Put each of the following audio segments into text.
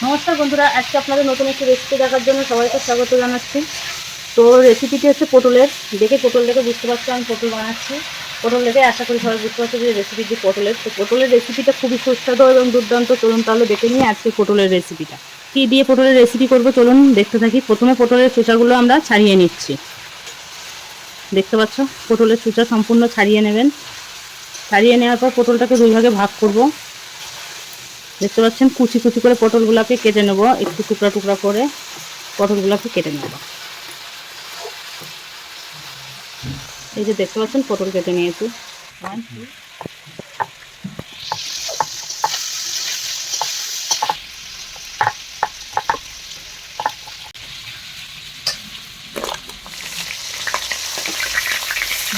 নমস্কার বন্ধুরা, আজকে আপনাদের নতুন একটি রেসিপি দেখার জন্য সবাইকে স্বাগত জানাচ্ছি। তো রেসিপিটি হচ্ছে পটলের। পটল দেখে বুঝতে পারছি আমি পটল বানাচ্ছি। পটল দেখে আশা করি সবাই বুঝতে পারছে যে রেসিপিটি পটলের। তো পটলের রেসিপিটা খুবই সুস্বাদু এবং দুর্দান্ত। চলুন তাহলে দেখে নিই আজকে পটলের রেসিপিটা কী দিয়ে পটলের রেসিপি করব। চলুন দেখতে থাকি। প্রথমে পটলের চোচাগুলো আমরা ছাড়িয়ে নিচ্ছি। দেখতে পাচ্ছ, পটলের চোচা সম্পূর্ণ ছাড়িয়ে নেবেন। ছাড়িয়ে নেওয়ার পর পটলটাকে দুই ভাগে ভাগ করব। দেখতে পাচ্ছেন কুচি কুচি করে পটলগুলোকে কেটে নেব। একটু টুকরা টুকরা করে পটলগুলোকে কেটে নেব। এই যে দেখতে পাচ্ছেন পটল কেটে নিয়েছি।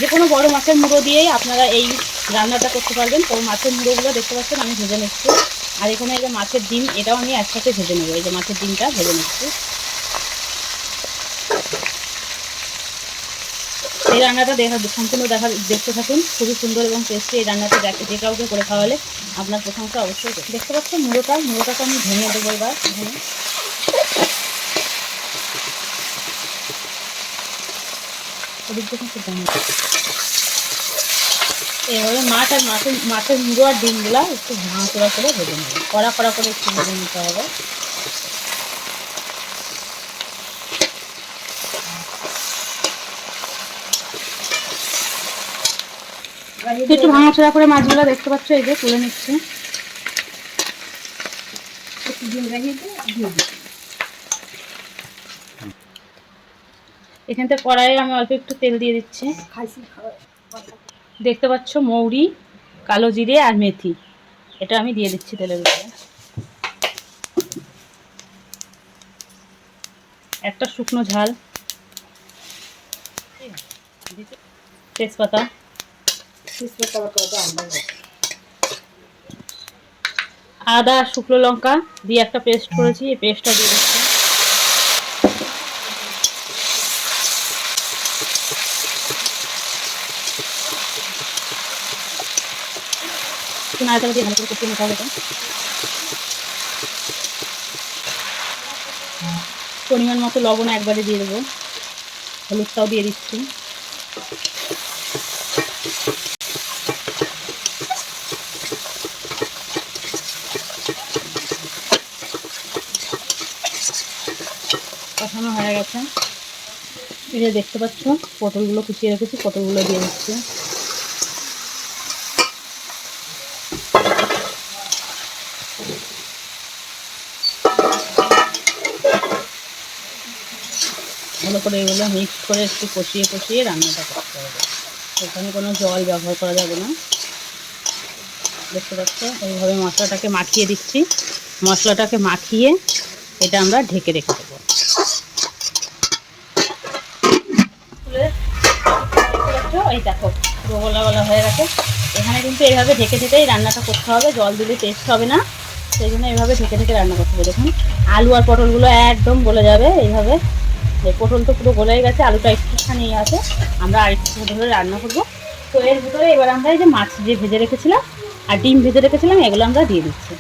যে কোনো বড় মাছের মুড়ো দিয়েই আপনারা এই রান্নাটা করতে পারবেন। তো মাছের মুড়োগুলো দেখতে পাচ্ছেন আমি ভেজে নিচ্ছি। আর এখানে এই যে মাছের ডিম, এটাও আমি একসাথে ভেজে নেবো। এই যে মাছের ডিমটা ভেজে নিচ্ছি। এই রান্নাটা সম্পূর্ণ দেখতে থাকুন। খুবই সুন্দর এবং টেস্টি এই রান্নাটা। যে কাউকে করে খাওয়ালে আপনার প্রশংসা অবশ্যই। দেখতে পাচ্ছেন মুড়োটাকে আমি ভেঙে দেবো এবার। এভাবে মাছের মুড়ো আর ডিমগুলা একটু ভাঙা করে ভেজে নেব। কড়া করে একটু ভেজে নিতে হবে। একটু ভাঙা করে মাছগুলো দেখতে পাচ্ছ, এই যে তুলে নিচ্ছি। এখান থেকে কড়াইয়ে আমি অল্প একটু তেল দিয়ে দিচ্ছি। দেখতে পাচ্ছ মৌরি, কালো জিরে আর মেথি, এটা আমি দিয়ে দিচ্ছি তেলের উপরে। একটা শুকনো ঝাল, তেজপাতা, আদা, শুকনো লঙ্কা দিয়ে একটা পেস্ট করেছি, এই পেস্টটা দিয়ে দিচ্ছি। নাড়াচাড়া দিয়ে ভালো করে কষিয়ে নিতে হবে। পরিমাণ মতো লবণ একবারে দিয়ে দেবো। হলুদটাও দিয়ে দিচ্ছি। কষানো হয়ে গেছে। এই যে দেখতে পাচ্ছ পটলগুলো কুচিয়ে রেখেছি, পটলগুলো দিয়ে দিচ্ছি। ভালো করে এগুলো মিক্স করে একটু কষিয়ে রান্নাটা করতে হবে। এখানে কোনো জল ব্যবহার করা যাবে না। দেখতে পাচ্ছ এইভাবে মশলাটাকে মাখিয়ে দিচ্ছি। মশলাটাকে মাখিয়ে এটা আমরা ঢেকে রেখে দেবো। এই দেখো গোলা গোলা হয়ে গেছে। এখানে কিন্তু এইভাবে ঢেকেই রান্নাটা করতে হবে। জল দিলে টেস্ট হবে না, সেই জন্য এইভাবে ঢেকে রান্না করতে হবে। দেখুন আলু আর পটলগুলো একদম গলে যাবে এইভাবে। পটল তো পুরো গলেই গেছে, আলুটা একটুখানি আছে। আমরা আরেকটু ধরে রান্না করবো। তো এর ভিতরে এবার আমরা এই যে মাছ যে ভেজে রেখেছিলাম আর ডিম ভেজে রেখেছিলাম, এগুলো আমরা দিয়ে দিচ্ছি।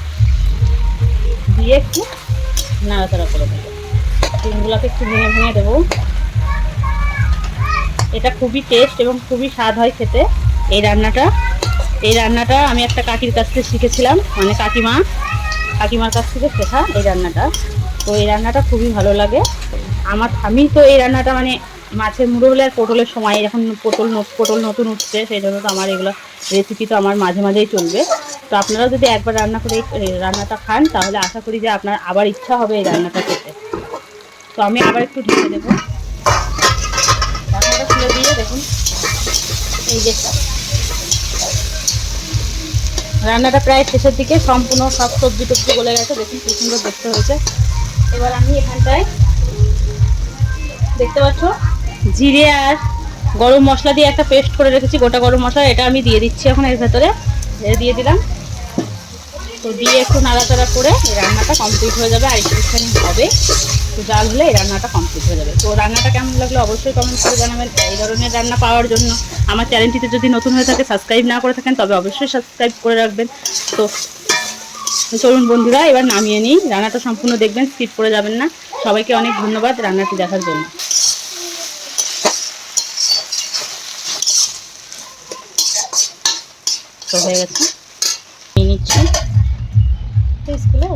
দিয়ে একটু নাড়াচাড়া করে দেবো। ডিমগুলোকে একটু ভেঙে দেবো। এটা খুবই টেস্ট এবং খুবই স্বাদ হয় খেতে এই রান্নাটা আমি একটা কাকির কাছ থেকে শিখেছিলাম, মানে কাকিমার কাছ থেকে শেখা এই রান্নাটা। তো এই রান্নাটা খুবই ভালো লাগে আমি তো এই রান্নাটা মানে মাছের মুড়ো হলে আর পটলের সময়, এখন পটল নতুন উঠছে, সেই জন্য তো আমার এগুলো রেসিপি তো আমার মাঝে মাঝেই চলবে। তো আপনারা যদি একবার রান্না করে এই রান্নাটা খান, তাহলে আশা করি যে আপনার আবার ইচ্ছা হবে এই রান্নাটা খেতে। তো আমি আবার একটু ঢেকে দেবো। ঢাকনাটা খুলে দিয়ে দেখুন, এই যে রান্নাটা প্রায় শেষের দিকে, সম্পূর্ণ সব সবজি টবজি গলে গেছে। দেখুন কি সুন্দর দেখতে হয়েছে। এবার আমি এখানটায় দেখতে পাচ্ছ জিরে আর গরম মশলা দিয়ে একটা পেস্ট করে রেখেছি, গোটা গরম মশলা, এটা আমি দিয়ে দিচ্ছি এখন এর ভেতরে। দিয়ে দিলাম। তো দিয়ে একটু নাড়াচাড়া করে এই রান্নাটা কমপ্লিট হয়ে যাবে। আর একটুখানি হবে, একটু জাল হলে এই রান্নাটা কমপ্লিট হয়ে যাবে। তো রান্নাটা কেমন লাগলো অবশ্যই কমেন্ট করে জানাবেন। এই ধরনের রান্না পাওয়ার জন্য আমার চ্যানেলটিতে যদি নতুন হয়ে থাকে, সাবস্ক্রাইব না করে থাকেন, তবে অবশ্যই সাবস্ক্রাইব করে রাখবেন। তো তো চলুন বন্ধুরা এবার নামিয়ে নিই। রান্নাটা সম্পূর্ণ দেখবেন, স্কিপ করে যাবেন না। সবাইকে অনেক ধন্যবাদ রান্নাটি দেখার জন্য। তো হয়ে গেছে, নিয়ে নিচ্ছি। স্কুলে